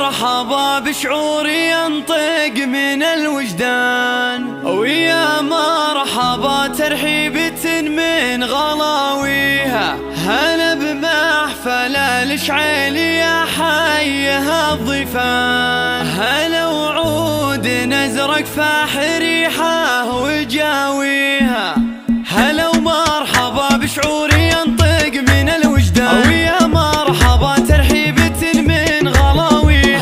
مرحبا بشعور ينطق من الوجدان، ويا مرحبا ترحيبة من غلاويها. هلا بمحفل الشعيل يا حيها الضيفان، هلا وعود نزرق فاح ريحه وجاويها. هلا ومرحبا بشعور ينطق من الوجدان، ويا مرحبا ترحيبة من غلاويها.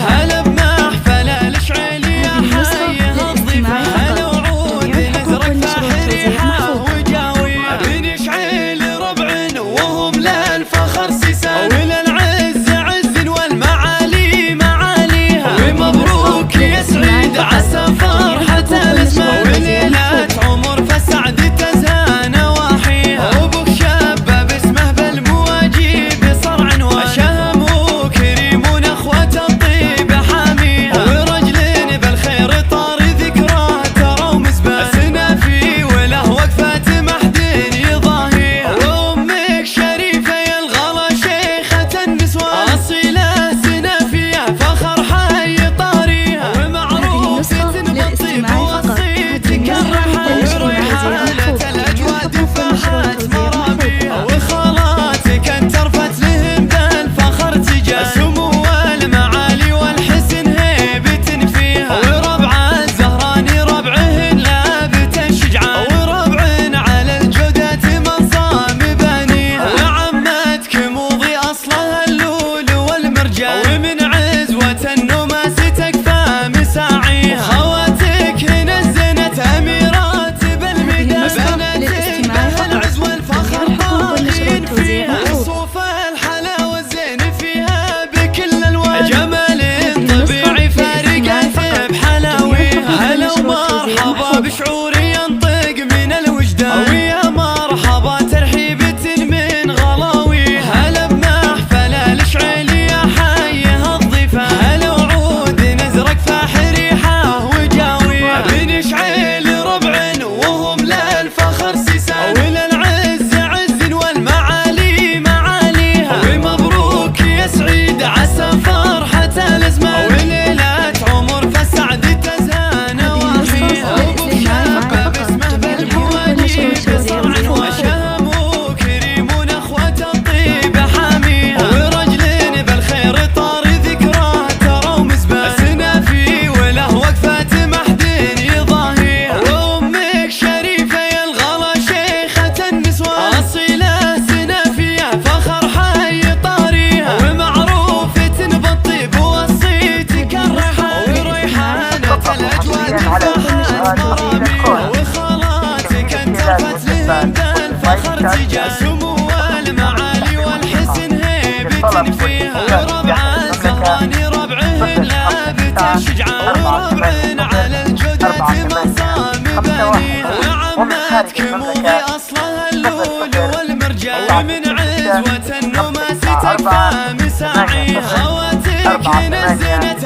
هلا بمحفل الشعيل يا حيها الضيفان، هلا وعود نزرق فاح ريحه وجاويها. بني شعيل ربع وهم للفخر سيسان، وللعز عز والمعالي معاليها. ومبروك يا سعيد عسى فرحة الاسمان، وليلة عمر فسعد تزهى نواحيها. وابوك شباب اسمه بالمواجيب صرع وشهم، وكريم ونخوة الطيب حاميها. ورجل بالخير طار ذكراه ترى ومزبان، سنافي وله وقفة محدين يضاهيها. وامك شريفة يا الغلا شيخة النسوان، أصيلة سنافية فخر حي طاريها. ومعروفة بالطيب وصيتك الرحال، وريحانة الأجواد فاحت مرابيها. وخالاتك انت رفت لهم بالفخر تجاه، سمو المعالي والحسن هيبة فيها. وربع الزهراني ربعهن لابت الشجعان، وربع على الجودة من صام بانيها. وعمتك موضي اصلها اللول والمرجان، ومن عزوة النماس تكفى مساعيها. خواتك نزنت اميرات بالميدان، بناتك بالعز والفخر طاغين فيها. صوف الحلاوة الزين فيها بكل الوان، جمال طبيعي فارقات بحلاويها. هلا ومرحبا بشعور ينطق من الوجدان، ويا مرحبا ترحيبة من غلاويها. هلا بمحفل الشعيل يا حيها الضيفان، هلا وعود نزرق فاح ريحه وجاويها. بني شعيل ربع وهم للفخر سيسان، وللعز عز والمعالي معاليها. ومبروك يا سعيد عسى فرحة الازمان، وليلة عمر فسعد تزهى نواحيها. وابوك شباب اسمه بالمواجيب صرع وشهم، وكريم ونخوة الطيب حاميها. ورجل بالخير طار ذكراه ترى ومزبان، سنافي وله وقفة محدين يضاهيها. وامك شريفة يا الغلا شيخة النسوان، أصيلة سنافية فخر حي طاريها. ومعروفة بالطيب وصيتك الرحال، وريحانة الأجواد فاحت مراميها. وخالاتك انت رفت لهم بالفخر تجاه، سمو المعالي والحسن هيبة فيها. وربع الزهراني ربعهن لابت الشجعان، وربع على الجودة من صام بانيها. وعمتك موضي اصلها اللول والمرجان، ومن عزوة النماس تكفى مساعيها. خواتك نزنت